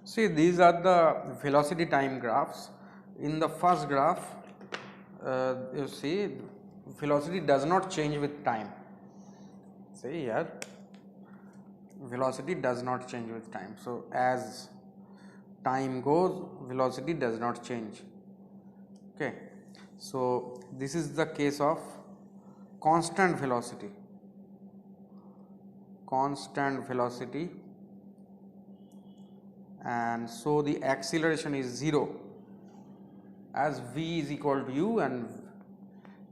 See, these are the velocity time graphs. In the first graph, you see velocity does not change with time. See here, velocity does not change with time. So as time goes, velocity does not change. Okay, so this is the case of constant velocity. Constant velocity, and so the acceleration is 0 as v is equal to u and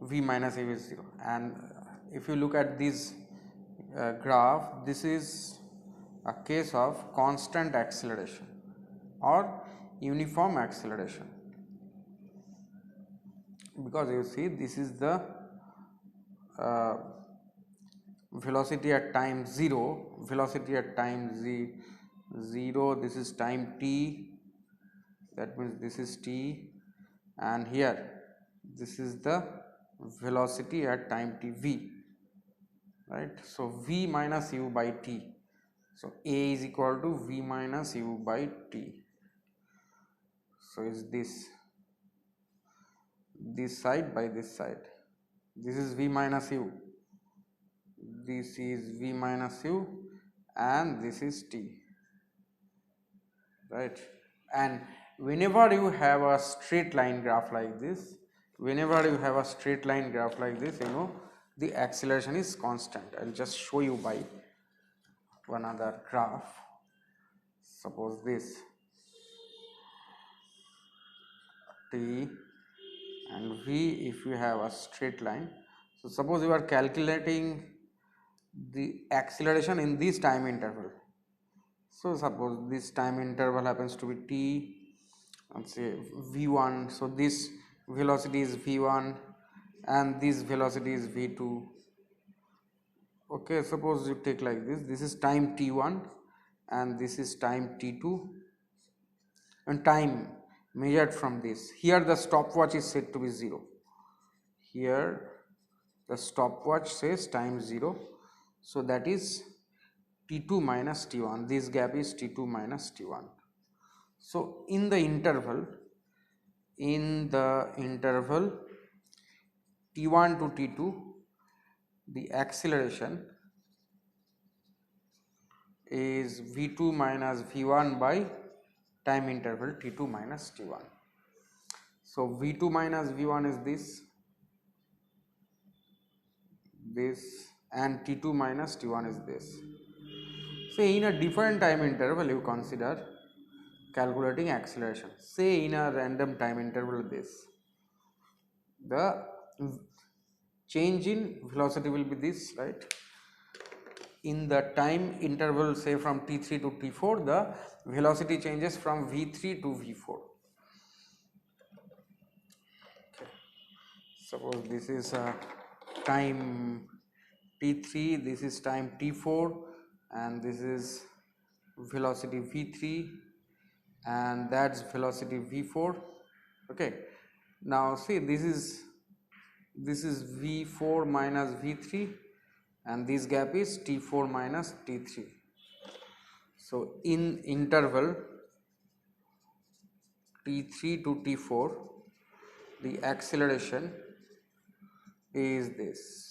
v minus u is 0. And if you look at this graph, this is a case of constant acceleration or uniform acceleration, because you see this is the velocity at time 0, velocity at time 0, this is time t, that means this is t, and here this is the velocity at time t v, right. So v minus u by t, so a is equal to v minus u by t. So is this side by this side, this is v minus u, this is v minus u, and this is t, right. And whenever you have a straight line graph like this, you know the acceleration is constant. I will just show you by one other graph. Suppose this t and v, if you have a straight line. So suppose you are calculating the acceleration in this time interval. So suppose this time interval happens to be t, let's say v1, so this velocity is v1 and this velocity is v2. Okay, suppose you take like this, this is time t1 and this is time t2, and time measured from this. Here the stopwatch is said to be 0. Here the stopwatch says time 0, so that is t2 minus t1, this gap is t2 minus t1. So in the interval t1 to t2, the acceleration is v2 minus v1 by time interval t2 minus t1. So v2 minus v1 is this, and t2 minus t1 is this. Say in a different time interval you consider calculating acceleration. Say in a random time interval this, the change in velocity will be this, right. In the time interval say from t3 to t4, the velocity changes from v3 to v4. Okay. Suppose this is time t3, this is time t4, and this is velocity v3 and that's velocity v4. Okay, now see this is v4 minus v3 and this gap is t4 minus t3. So in interval t3 to t4, the acceleration is this.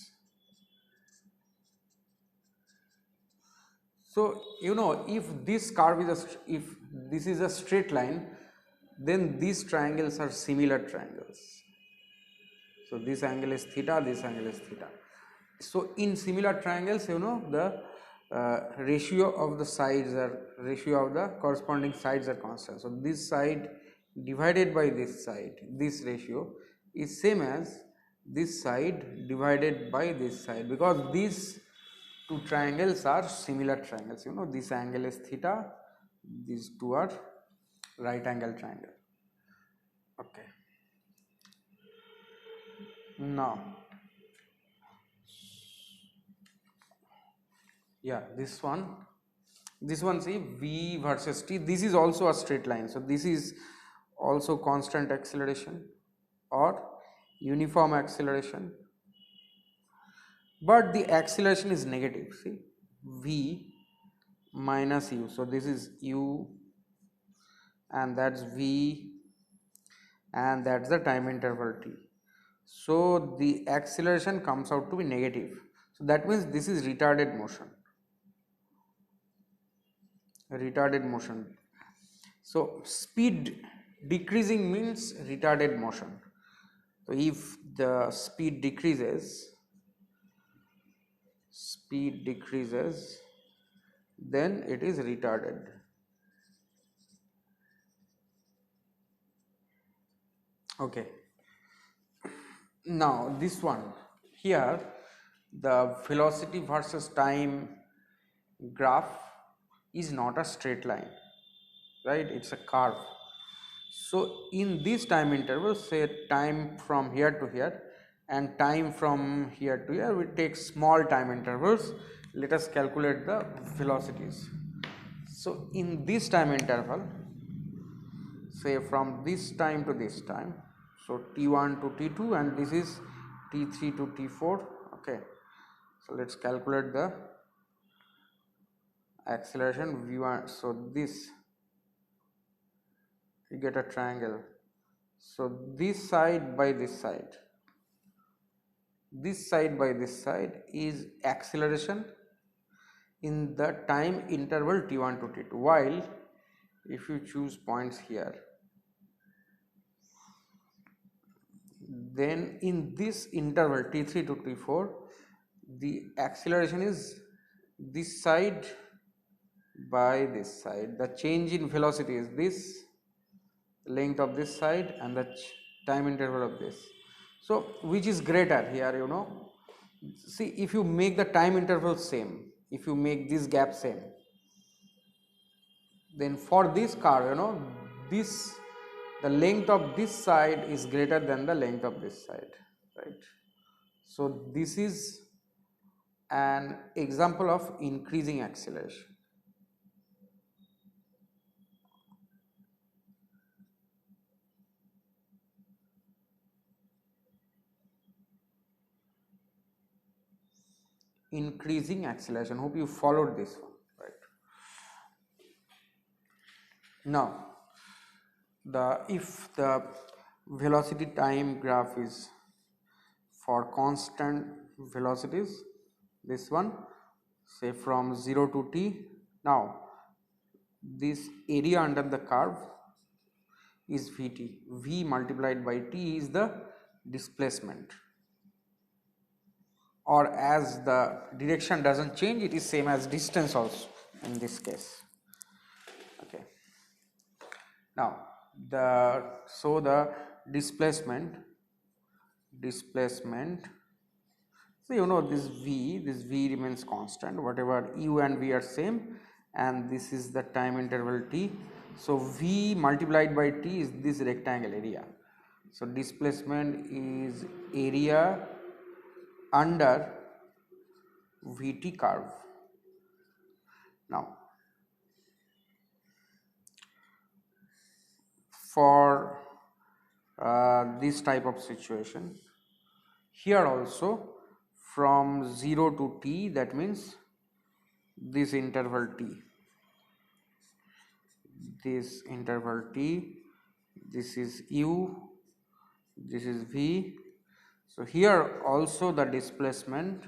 So you know, if this curve is if this is a straight line, then these triangles are similar triangles. So this angle is theta, this angle is theta. So in similar triangles, you know, the ratio of the corresponding sides are constant. So this side divided by this side, this ratio is same as this side divided by this side, because these two triangles are similar triangles. You know, this angle is theta, these two are right angle triangle. Okay. Now, yeah, this one see v versus t, this is also a straight line, so this is also constant acceleration or uniform acceleration, but the acceleration is negative. See, v minus u, so this is u and that's v, and that's the time interval t. So the acceleration comes out to be negative. So that means this is retarded motion. Retarded motion. So speed decreasing means retarded motion. So if the speed decreases, then it is retarded. Okay. Now this one here, the velocity versus time graph is not a straight line, right? It's a curve. So in this time interval, say time from here to here and time from here to here, we take small time intervals. Let us calculate the velocities. So in this time interval, say from this time to this time, so t1 to t2, and this is t3 to t4. Okay, so let's calculate the acceleration v1. So this, you get a triangle. So this side by this side by this side is acceleration in the time interval t1 to t2, while if you choose points here, then in this interval t3 to t4, the acceleration is this side by this side. The change in velocity is this length of this side and the time interval of this. So which is greater here, you know? See, if you make the time interval same, if you make this gap same, then for this curve, you know, this, the length of this side is greater than the length of this side, right? So this is an example of increasing acceleration. Increasing acceleration. Hope you followed this one, right? Now, if the velocity time graph is for constant velocities, this one, say from 0 to t, now this area under the curve is Vt. V multiplied by t is the displacement, or as the direction doesn't change, it is same as distance also in this case. Okay. Now the displacement, so you know this v remains constant, whatever u and v are same, and this is the time interval t. So v multiplied by t is this rectangle area. So displacement is area under Vt curve. Now for this type of situation, here also from 0 to t, that means this interval t, this is u, this is v. So here also the displacement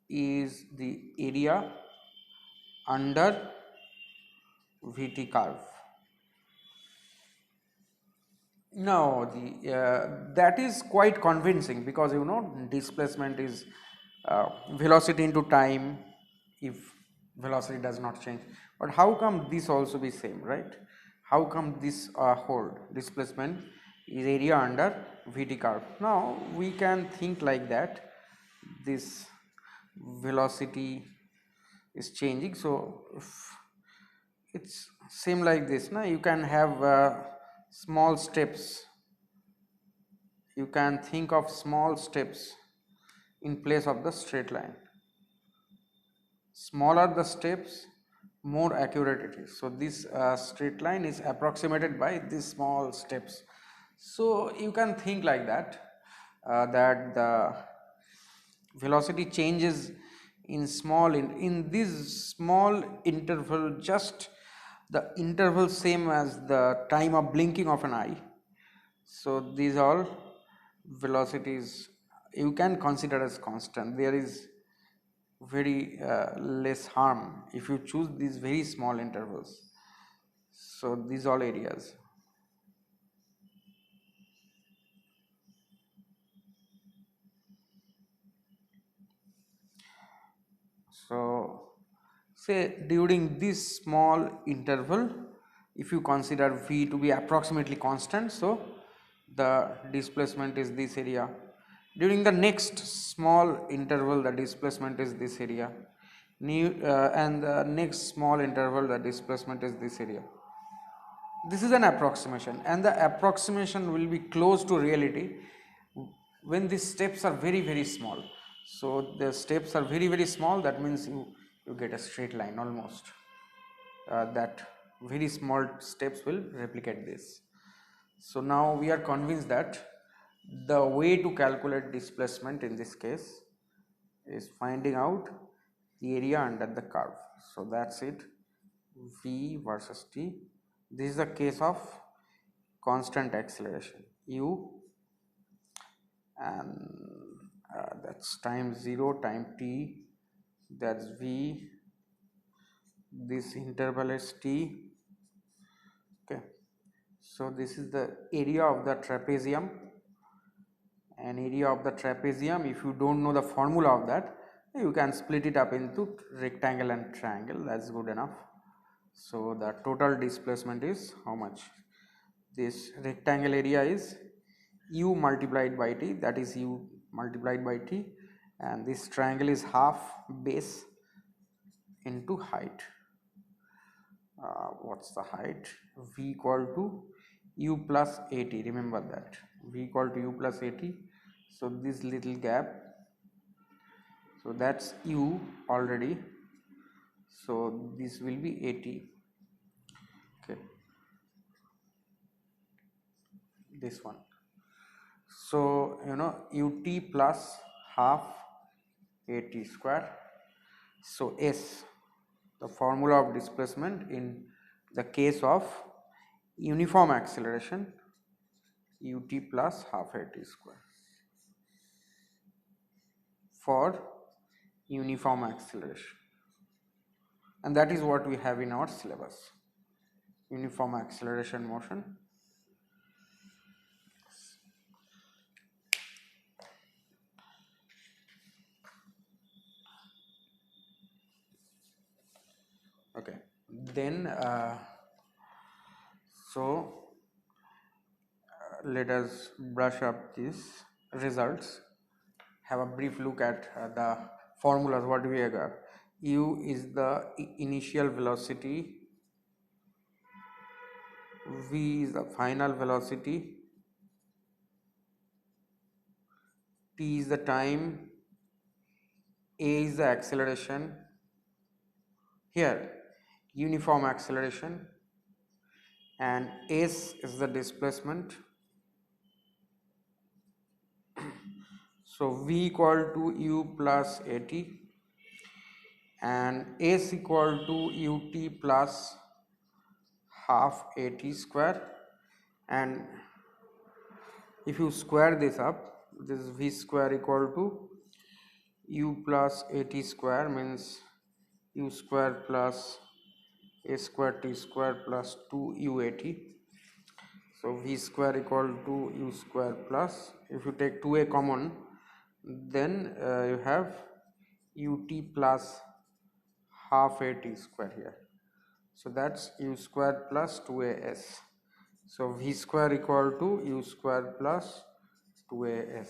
is the area under Vt curve. Now that is quite convincing, because you know displacement is velocity into time if velocity does not change. But how come this also be same, right? How come this hold? Displacement is area under Vt curve. Now we can think like that, this velocity is changing, so if it's same like this, now you can have small steps, you can think of small steps in place of the straight line. Smaller the steps, more accurate it is. So this straight line is approximated by these small steps. So you can think like that, that the velocity changes in small in this small interval, just the interval same as the time of blinking of an eye. So these all velocities you can consider as constant. There is very less harm if you choose these very small intervals. So these all areas. So say during this small interval, if you consider v to be approximately constant, so the displacement is this area. During the next small interval, the displacement is this area. And the next small interval, the displacement is this area. This is an approximation, and the approximation will be close to reality when these steps are very small. So the steps are very small, that means you get a straight line almost. That very small steps will replicate this. So now we are convinced that the way to calculate displacement in this case is finding out the area under the curve. So that's it, v versus t. This is the case of constant acceleration u, and that's time 0 time t, that's v, this interval is t. Okay, so this is the area of the trapezium, and area of the trapezium, if you don't know the formula of that, you can split it up into rectangle and triangle, that's good enough. So the total displacement is how much? This rectangle area is u multiplied by t, that is u multiplied by t, and this triangle is half base into height. What's the height? V equal to u plus at, remember that, v equal to u plus at. So this little gap, so that's u already, so this will be 80. Okay, this one. So you know ut plus half at square. So s, the formula of displacement in the case of uniform acceleration, ut plus half at square for uniform acceleration, and that is what we have in our syllabus, uniform acceleration motion. Okay, then let us brush up these results, have a brief look at the formulas. What do we got? U is the initial velocity, v is the final velocity, t is the time, a is the acceleration, here uniform acceleration, and s is the displacement. So v equal to u plus at, and s equal to ut plus half at square, and if you square this up, this is v square equal to u plus at square, means u square plus a square t square plus 2 uat. So v square equal to u square plus, if you take 2a common, then you have ut plus half at square here. So that's u square plus 2as. So v square equal to u square plus 2as.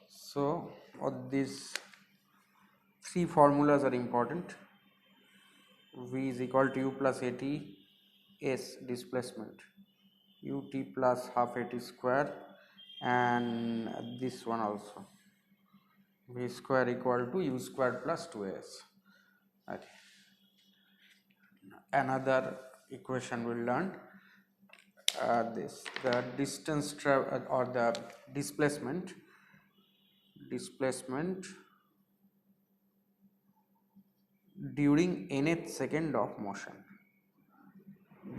So these three formulas are important. V is equal to u plus at, s displacement, ut plus half at square, and this one also, v square equal to u square plus 2as. Right. Another equation we learned, this the distance travel or the displacement during nth second of motion,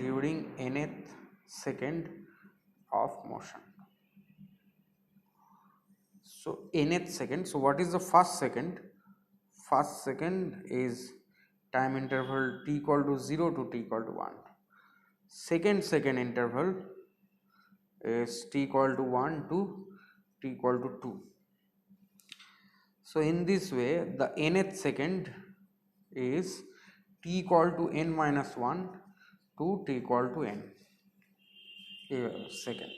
during nth second of motion. So nth second, so what is the first second? First second is time interval t equal to 0 to t equal to 1. Second interval is t equal to 1 to t equal to 2. So in this way the nth second is t equal to n minus 1 to t equal to n second.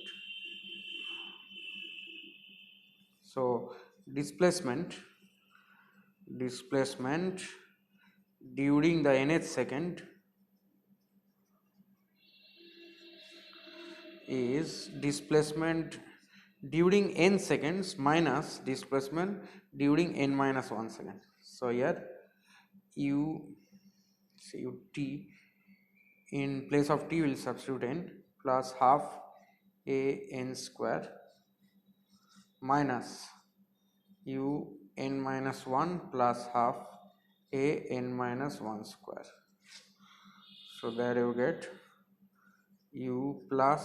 So displacement during the nth second is displacement during n seconds minus displacement during n minus 1 second. So here u t in place of t will substitute n plus half a n square minus u n minus 1 plus half a n minus 1 square. So there you get u plus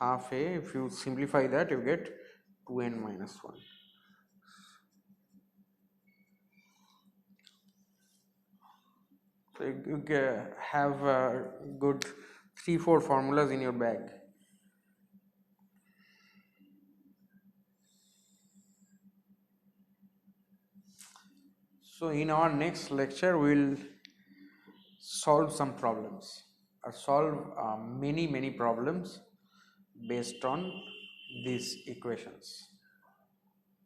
half a, if you simplify that you get 2n minus 1. So you have good 3-4 formulas in your bag. So in our next lecture we will solve some problems or solve many problems based on these equations.